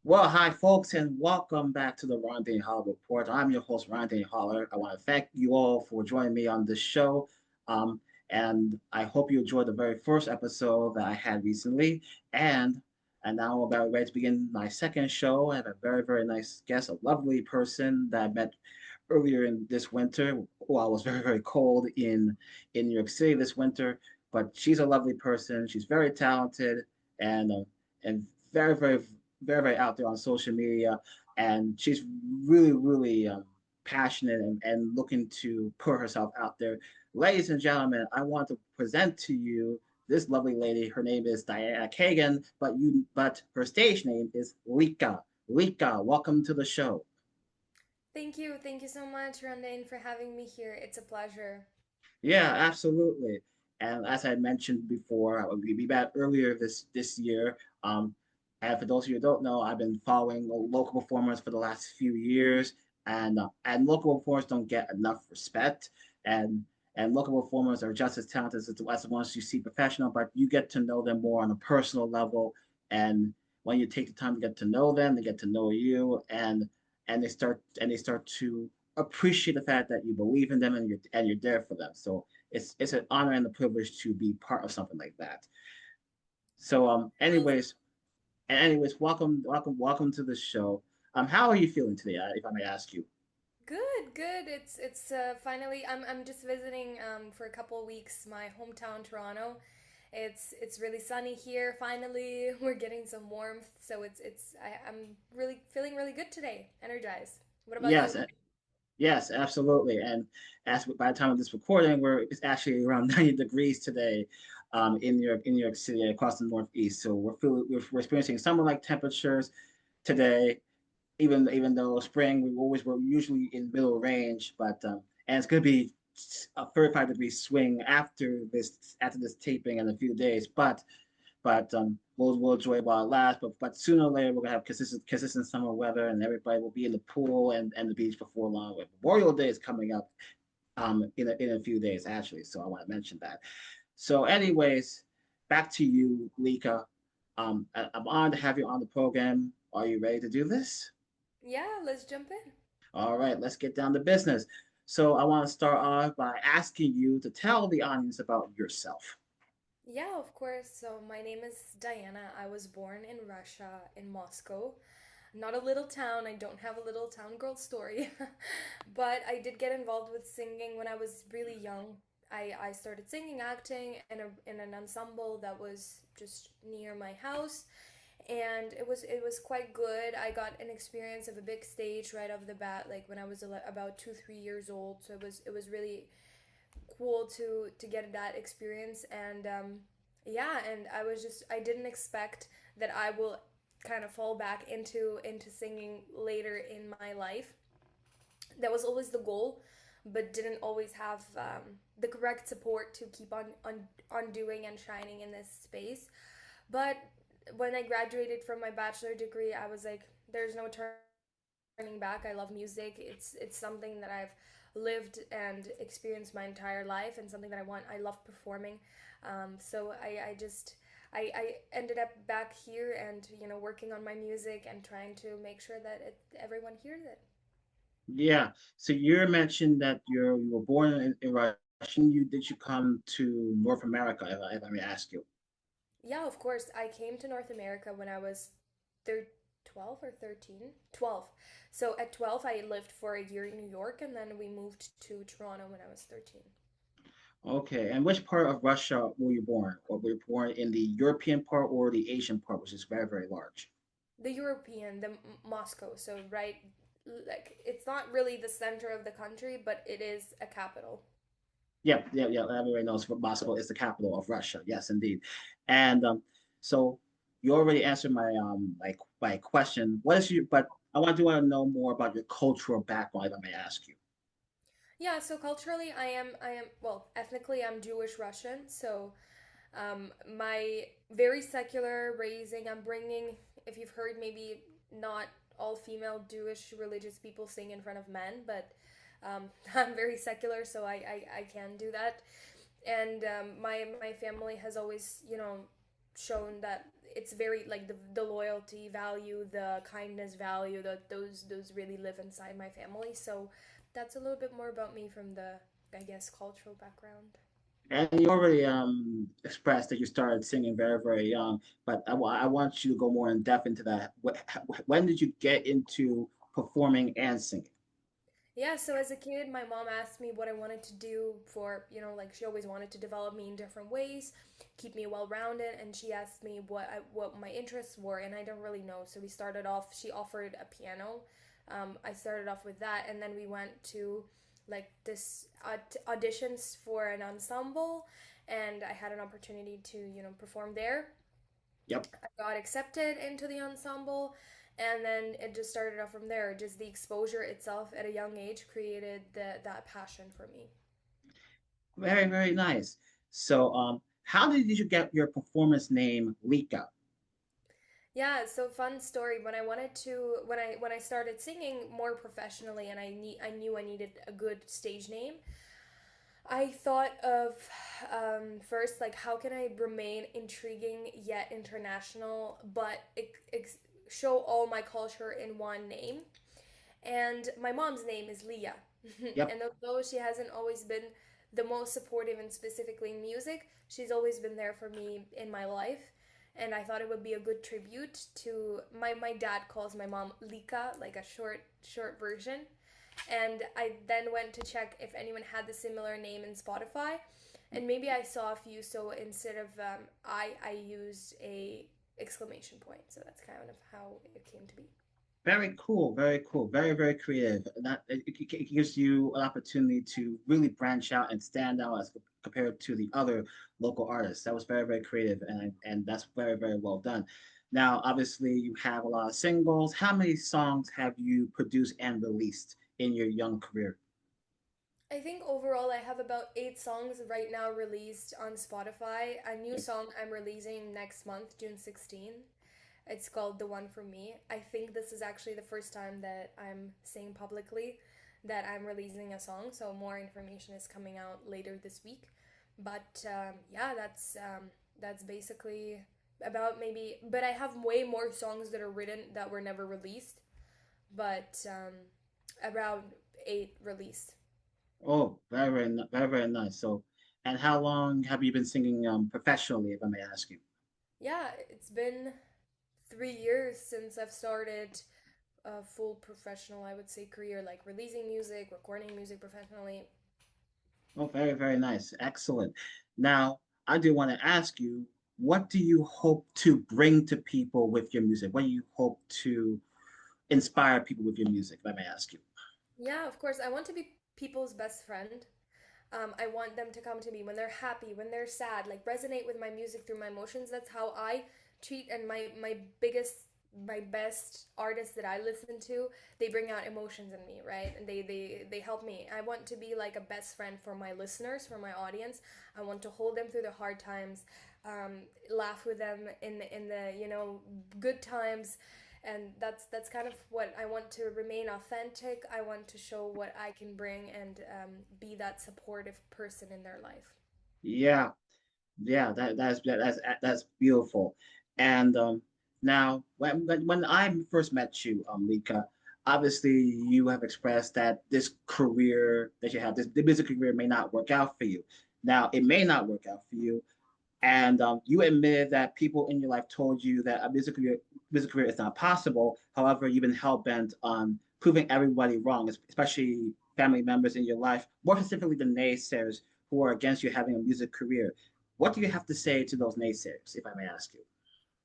Well, hi, folks, and welcome back to the Rondane Hollar Report. I'm your host, Rondane Hollar. I want to thank you all for joining me on this show. Um, and I hope you enjoyed the very first episode that I had recently. And and now I'm about ready to begin my second show. I have a very, very nice guest, a lovely person that I met earlier in this winter. Well, I was very, very cold in New York City this winter, but she's a lovely person. She's very talented and and very, very out there on social media, and she's really, really passionate and looking to put herself out there. Ladies and gentlemen, I want to present to you this lovely lady. Her name is Diana Kagan, but her stage name is Lika. Lika, welcome to the show. Thank you. Thank you so much, Rondane, for having me here. It's a pleasure. Yeah, absolutely. And as I mentioned before, we met earlier this year. Um, and for those of you who don't know, I've been following local performers for the last few years, and local performers don't get enough respect, and and local performers are just as talented as the ones you see professional, but you get to know them more on a personal level, and when you take the time to get to know them, they get to know you, and they start to appreciate the fact that you believe in them and you're there for them. So it's an honor and a privilege to be part of something like that. So Well, welcome to the show. How are you feeling today, if I may ask you? good. It's finally. I'm just visiting for a couple of weeks my hometown, Toronto. It's really sunny here. Finally, we're getting some warmth, so I'm really feeling really good today. Energized. What about Yes, you? yes, absolutely. And as by the time of this recording, it's actually around 90 degrees today, in New York City across the Northeast. So we're experiencing summer-like temperatures today, even though spring we're usually in middle range, but and it's going to be a 35-degree swing after this taping in a few days, but we'll enjoy while it lasts. But sooner or later we're gonna have consistent summer weather, and everybody will be in the pool and the beach before long. Memorial Day is coming up in a few days actually, so I want to mention that. So, anyways, back to you, Lika. I'm honored to have you on the program. Are you ready to do this? Yeah, let's jump in. All right, let's get down to business. So I want to start off by asking you to tell the audience about yourself. Yeah, of course. So my name is Diana. I was born in Russia, in Moscow. Not a little town. I don't have a little town girl story. But I did get involved with singing when I was really young. I started singing, acting in an ensemble that was just near my house, and it was quite good. I got an experience of a big stage right off the bat, like when I was about 2 3 years old. So it was really cool to get that experience. And yeah, and I didn't expect that I will kind of fall back into singing later in my life. That was always the goal, but didn't always have the correct support to keep on doing and shining in this space. But when I graduated from my bachelor degree, I was like, there's no turning back. I love music. It's something that I've lived and experienced my entire life, and something that I love performing. So I ended up back here and working on my music and trying to make sure that everyone hears it. Yeah. So you mentioned that you were born in Russia. Did you come to North America, if I may ask you? Yeah, of course. I came to North America when I was 12 or 13? 12. So at 12, I lived for a year in New York, and then we moved to Toronto when I was 13. Okay. And which part of Russia were you born? Or were you born in the European part or the Asian part, which is very, very large? The European, the Moscow. So, right, like, it's not really the center of the country, but it is a capital. Yeah. Everybody knows Moscow is the capital of Russia. Yes, indeed. And so you already answered my question. But I want to know more about your cultural background, if I may ask you. Yeah, so culturally, well, ethnically, I'm Jewish Russian. So, my very secular raising, I'm bringing, if you've heard, maybe not all female Jewish religious people sing in front of men, but I'm very secular, so I can do that. And my family has always, shown that it's very like the loyalty value, the kindness value, those really live inside my family. So that's a little bit more about me from the, I guess, cultural background. And you already expressed that you started singing very, very young, but I want you to go more in depth into that. When did you get into performing and singing? Yeah, so as a kid, my mom asked me what I wanted to do for, like she always wanted to develop me in different ways, keep me well-rounded, and she asked me what my interests were, and I don't really know. So we started off, she offered a piano. I started off with that, and then we went to like this auditions for an ensemble, and I had an opportunity to, perform there. Yep. I got accepted into the ensemble, and then it just started off from there. Just the exposure itself at a young age created that passion for me. Very, very nice. So, how did you get your performance name Lika? Yeah, so fun story. When I wanted to, when I started singing more professionally, and I knew I needed a good stage name. I thought of first, like, how can I remain intriguing yet international, but show all my culture in one name? And my mom's name is Leah. Yep. And although she hasn't always been the most supportive and specifically in music, she's always been there for me in my life. And I thought it would be a good tribute to my dad calls my mom Lika, like a short version. And I then went to check if anyone had the similar name in Spotify, and maybe I saw a few. So instead of I used a exclamation point. So that's kind of how it came to be. Very cool, very cool, very, very creative. And that it gives you an opportunity to really branch out and stand out as compared to the other local artists. That was very, very creative, and that's very, very well done. Now, obviously, you have a lot of singles. How many songs have you produced and released in your young career? I think overall I have about 8 songs right now released on Spotify. A new song I'm releasing next month, June 16th. It's called The One For Me. I think this is actually the first time that I'm saying publicly that I'm releasing a song, so more information is coming out later this week. But yeah, that's basically about maybe. But I have way more songs that are written that were never released. But around 8 released. Oh, very, very, very, very nice. So, and how long have you been singing professionally, if I may ask you? Yeah, it's been 3 years since I've started a full professional, I would say, career, like releasing music, recording music professionally. Oh, very, very nice. Excellent. Now, I do want to ask you, what do you hope to bring to people with your music? What do you hope to inspire people with your music, if I may ask you? Yeah, of course. I want to be people's best friend. I want them to come to me when they're happy, when they're sad, like resonate with my music through my emotions. That's how I treat, and my best artists that I listen to, they bring out emotions in me, right? And they help me. I want to be like a best friend for my listeners, for my audience. I want to hold them through the hard times, laugh with them in the good times, and that's kind of what I want to remain authentic. I want to show what I can bring, and be that supportive person in their life. Yeah, yeah, that's beautiful. And now, when I first met you, Lika, obviously you have expressed that this career that you have, this the music career may not work out for you. Now, it may not work out for you, and you admitted that people in your life told you that a music career is not possible. However, you've been hell bent on proving everybody wrong, especially family members in your life, more specifically the naysayers who are against you having a music career. What do you have to say to those naysayers, if I may ask you?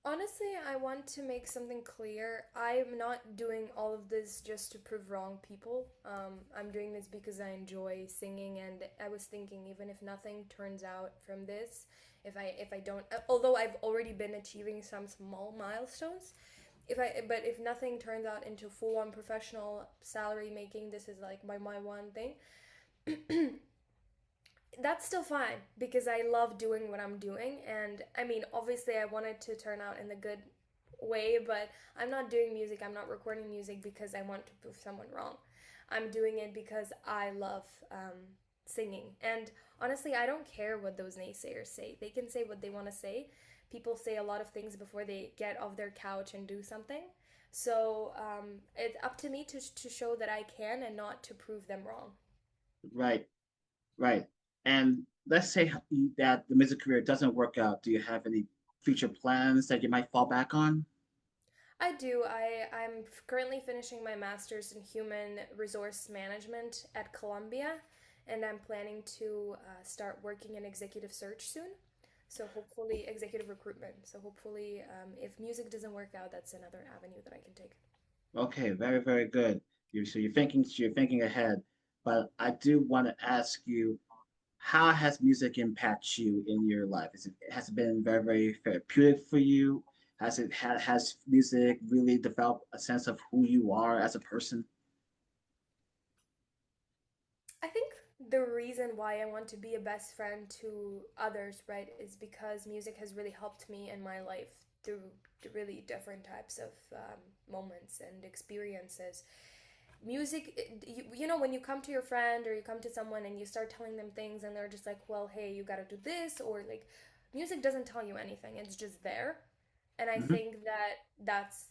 Honestly, I want to make something clear. I'm not doing all of this just to prove wrong people. I'm doing this because I enjoy singing, and I was thinking, even if nothing turns out from this, if I don't, although I've already been achieving some small milestones, if nothing turns out into full on professional salary making, this is like my one thing. That's still fine because I love doing what I'm doing. And I mean, obviously, I want it to turn out in the good way, but I'm not doing music, I'm not recording music because I want to prove someone wrong. I'm doing it because I love singing. And honestly, I don't care what those naysayers say. They can say what they want to say people say a lot of things before they get off their couch and do something. So it's up to me to show that I can and not to prove them wrong. Right, right. And let's say that the music career doesn't work out. Do you have any future plans that you might fall back on? I do. I'm currently finishing my master's in human resource management at Columbia, and I'm planning to start working in executive search soon. So hopefully, executive recruitment. So hopefully, if music doesn't work out, that's another avenue that I can take. Okay, very, very good. So you're thinking ahead. But I do want to ask you, how has music impacted you in your life? Has it been very, very therapeutic for you? Has music really developed a sense of who you are as a person? I think the reason why I want to be a best friend to others, right, is because music has really helped me in my life through really different types of moments and experiences. You know, when you come to your friend or you come to someone and you start telling them things and they're just like, well, hey, you got to do this, or like, music doesn't tell you anything, it's just there. And I Hmm. think that that's,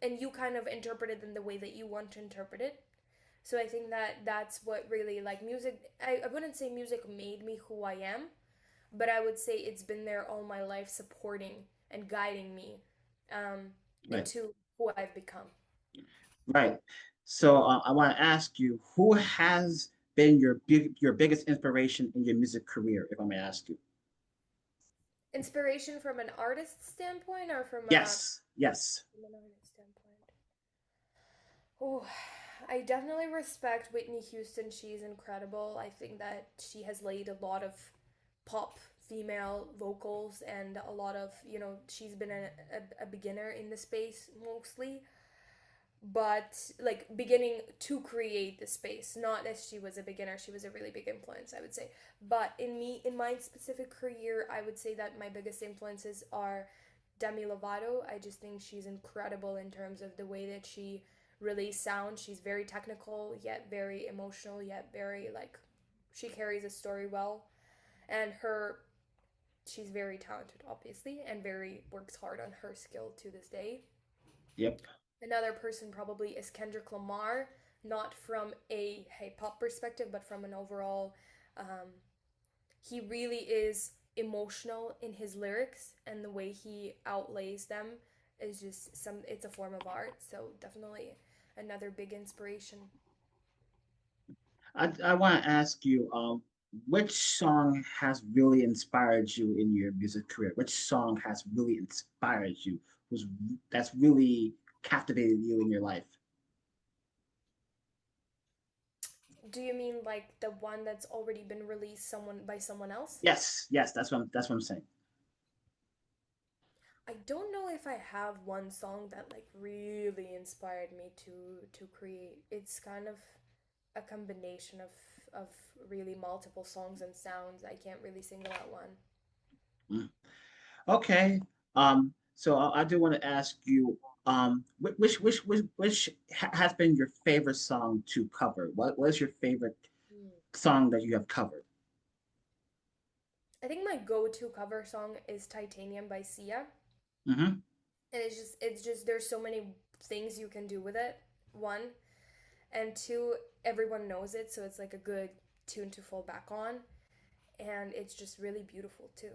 and you kind of interpret it in the way that you want to interpret it. So I think that that's what really, like, music, I wouldn't say music made me who I am, but I would say it's been there all my life supporting and guiding me um, Right, into who I've become. right. So I want to ask you, who has been your biggest inspiration in your music career, if I may ask you? Inspiration from an artist standpoint or Yes, yes. from an artist standpoint? Oh, I definitely respect Whitney Houston. She's incredible. I think that she has laid a lot of pop female vocals and a lot of, she's been a beginner in the space mostly, but like beginning to create the space, not as she was a beginner. She was a really big influence, I would say. But in my specific career, I would say that my biggest influences are Demi Lovato. I just think she's incredible in terms of the way that she really sounds. She's very technical yet very emotional yet very like, she carries a story well. And her she's very talented obviously and very works hard on her skill to this day. Yep. Another person probably is Kendrick Lamar, not from a hip hop perspective, but from an overall. Um, he really is emotional in his lyrics, and the way he outlays them is just some. It's a form of art. So definitely another big inspiration. I want to ask you, which song has really inspired you in your music career? Which song has really inspired you? Who's that's really captivated you in your life? Do you mean like the one that's already been released someone by someone else? Yes, yes, that's what I'm saying. I don't know if I have one song that like really inspired me to create. It's kind of a combination of really multiple songs and sounds. I can't really single out one. Mm. Okay. So I do want to ask you, which has been your favorite song to cover? What is your favorite Hmm. song that you have covered? I think my go-to cover song is Titanium by Sia. Hmm. And it's just there's so many things you can do with it. One, and two, everyone knows it, so it's like a good tune to fall back on, and it's just really beautiful too.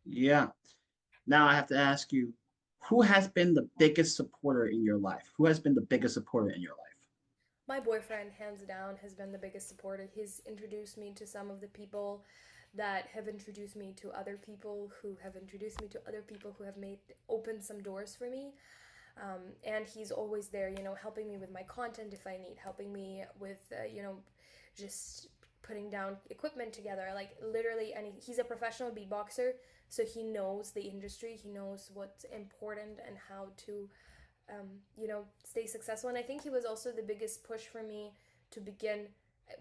Yeah. Now I have to ask you, who has been the biggest supporter in your life? Who has been the biggest supporter in your life? My boyfriend, hands down, has been the biggest supporter. He's introduced me to some of the people that have introduced me to other people who have introduced me to other people who have made opened some doors for me. And he's always there, helping me with my content if I need, helping me with, just putting down equipment together. Like literally, and he's a professional beatboxer, so he knows the industry. He knows what's important and how to stay successful. And I think he was also the biggest push for me to begin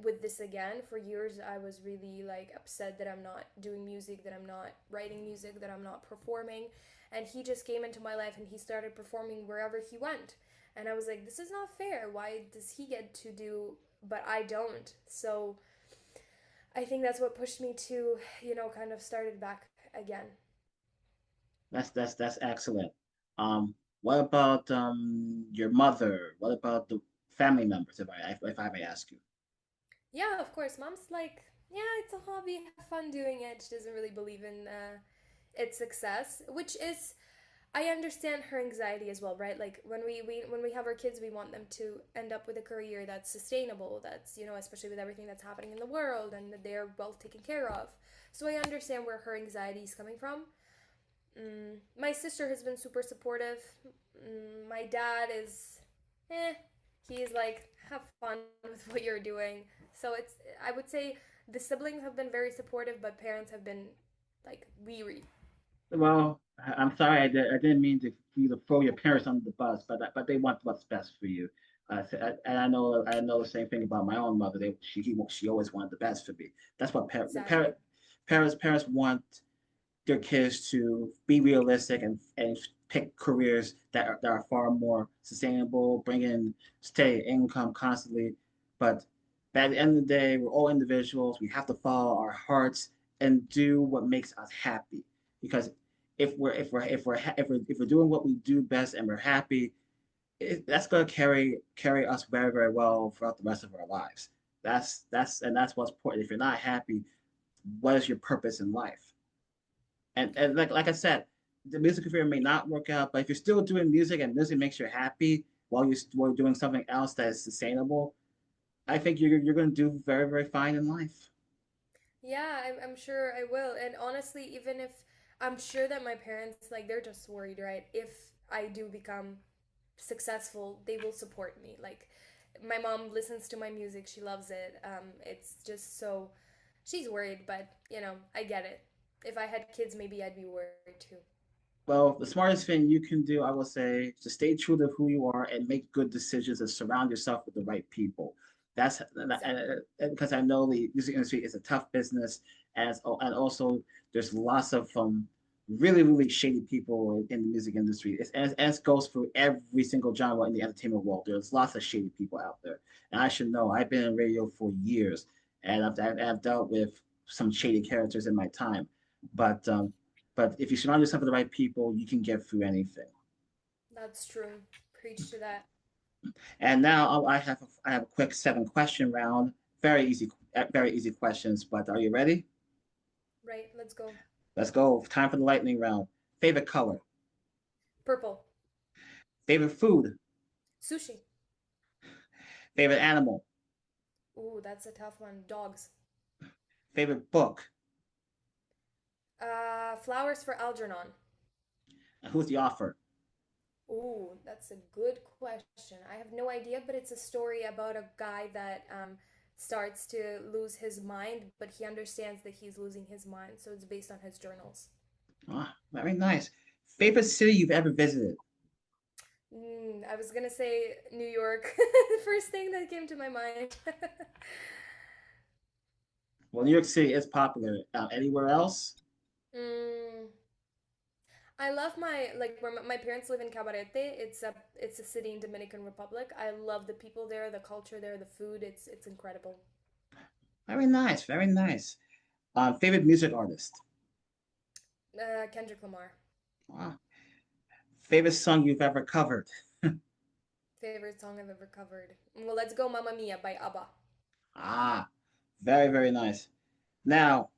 with this again. For years, I was really like upset that I'm not doing music, that I'm not writing music, that I'm not performing. And he just came into my life and he started performing wherever he went. And I was like, this is not fair. Why does he get to do, but I don't? So I think that's what pushed me to, kind of started back again. That's excellent. What about your mother? What about the family members, if I may ask you? Yeah, of course. Mom's like, yeah, it's a hobby. Have fun doing it. She doesn't really believe in its success, which is I understand her anxiety as well, right? Like when we have our kids, we want them to end up with a career that's sustainable, that's, especially with everything that's happening in the world and that they're well taken care of. So I understand where her anxiety is coming from. My sister has been super supportive. My dad is, eh, he's like, have fun with what you're doing. So I would say the siblings have been very supportive, but parents have been like weary. Well, I'm sorry, I didn't mean to for you to throw your parents under the bus, but they want what's best for you. And I know the same thing about my own mother. She always wanted the best for me. That's what Exactly. parents want their kids to be realistic and pick careers that are far more sustainable, bring in steady income constantly. But at the end of the day, we're all individuals. We have to follow our hearts and do what makes us happy. Because if we're doing what we do best and we're happy, that's going to carry us very very well throughout the rest of our lives. That's what's important. If you're not happy, what is your purpose in life? And like I said, the music career may not work out, but if you're still doing music and music makes you happy while you're doing something else that is sustainable, I think you're going to do very very fine in life. Yeah, I'm sure I will. And honestly, even if I'm sure that my parents, like, they're just worried, right? If I do become successful, they will support me. Like, my mom listens to my music, she loves it. It's just so, she's worried, but, I get it. If I had kids, maybe I'd be worried too. Well, the smartest thing you can do, I will say, is to stay true to who you are and make good decisions and surround yourself with the right people. That's Exactly. because I know the music industry is a tough business, and also there's lots of really really shady people in the music industry. As goes for every single genre in the entertainment world. There's lots of shady people out there, and I should know. I've been in radio for years, and I've dealt with some shady characters in my time, but but if you surround yourself with the right people, you can get through anything. That's true. Preach to that. And now I have a quick 7 question round. Very easy questions. But are you ready? Right, let's go. Let's go. Time for the lightning round. Favorite color, Purple. favorite food, Sushi. favorite animal, Ooh, that's a tough one. Dogs. favorite book, Flowers for Algernon. and who's the author? Ooh, that's a good question. I have no idea, but it's a story about a guy that starts to lose his mind, but he understands that he's losing his mind. So it's based on his journals. Ah, very nice. Favorite city you've ever visited? I was gonna say New York. The first thing that came to my mind. Well, New York City is popular. Anywhere else? mm, I love like where my parents live in Cabarete. It's a city in Dominican Republic. I love the people there, the culture there, the food. It's incredible. Very nice. Very nice. Favorite music artist? Kendrick Lamar. Wow. Favorite song you've ever covered? Favorite song I've ever covered. Well, let's go Mamma Mia by ABBA. Ah, very, very nice. Now,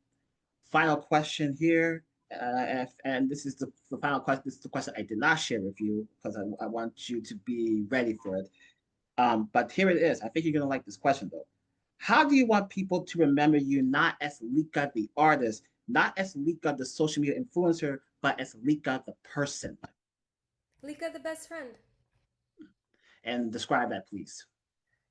final question here. And this is the final question. This is the question I did not share with you because I want you to be ready for it. But here it is. I think you're going to like this question, though. How do you want people to remember you not as Lika the artist, not as Lika the social media influencer, but as Lika the person? Lika, the best friend. And describe that, please.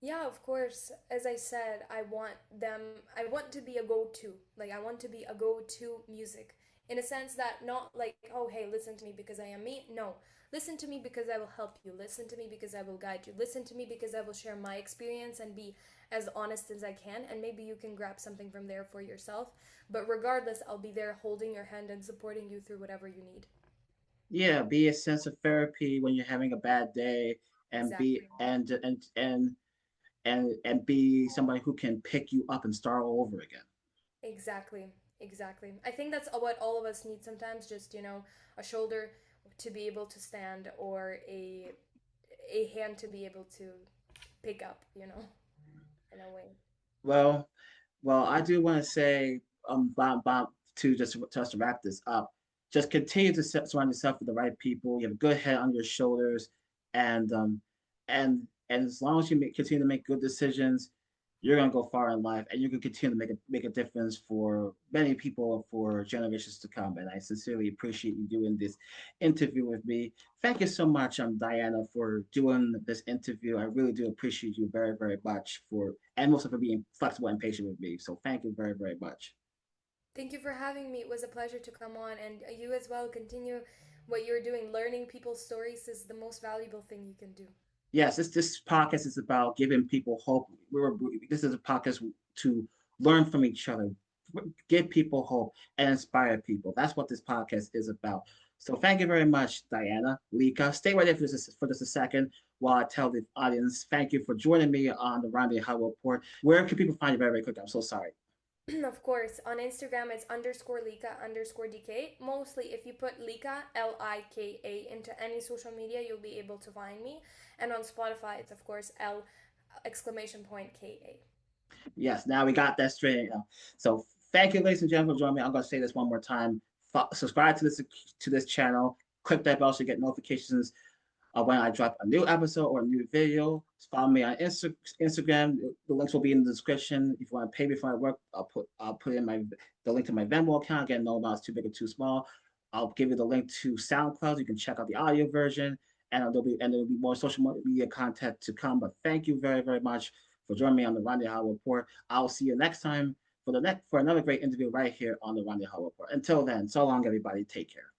Yeah, of course. As I said, I want to be a go-to. Like, I want to be a go-to music in a sense that not like, oh, hey, listen to me because I am me. No. Listen to me because I will help you. Listen to me because I will guide you. Listen to me because I will share my experience and be as honest as I can. And maybe you can grab something from there for yourself. But regardless, I'll be there holding your hand and supporting you through whatever you need. Yeah, be a sense of therapy when you're having a bad day, and be Exactly. and be somebody who can pick you up and start all over again. Exactly. Exactly. I think that's what all of us need sometimes, just, a shoulder to be able to stand, or a hand to be able to pick up, in a way. Well, I do want to say, Bob, to just to wrap this up, just continue to surround yourself with the right people. You have a good head on your shoulders, and as long as you continue to make good decisions, you're gonna go far in life, and you can continue to make a difference for many people for generations to come. And I sincerely appreciate you doing this interview with me. Thank you so much, Diana, for doing this interview. I really do appreciate you very, very much and also for being flexible and patient with me. So thank you very, very much. Thank you for having me. It was a pleasure to come on, and you as well. Continue what you're doing. Learning people's stories is the most valuable thing you can do. Yes, this podcast is about giving people hope. This is a podcast to learn from each other, give people hope, and inspire people. That's what this podcast is about. So thank you very much, Diana, Lika. Stay right there for just a second while I tell the audience thank you for joining me on the Rondane Hollar Report. Where can people find you very, very quick? I'm so sorry. Of course, on Instagram it's _Lika_DK. Mostly, if you put Lika LIKA into any social media, you'll be able to find me. And on Spotify, it's of course L !KA. Yes, now we got that straight. So thank you, ladies and gentlemen, for joining me. I'm going to say this one more time. Subscribe to this channel. Click that bell so you get notifications when I drop a new episode or a new video. Follow me on Instagram. The links will be in the description. If you want to pay me for my work, I'll put in the link to my Venmo account. Again, no amount is too big or too small. I'll give you the link to SoundCloud. You can check out the audio version, and there'll be more social media content to come. But thank you very, very much for joining me on the Rondane Hollar Report. I'll see you next time for another great interview right here on the Rondane Hollar Report. Until then, so long, everybody. Take care.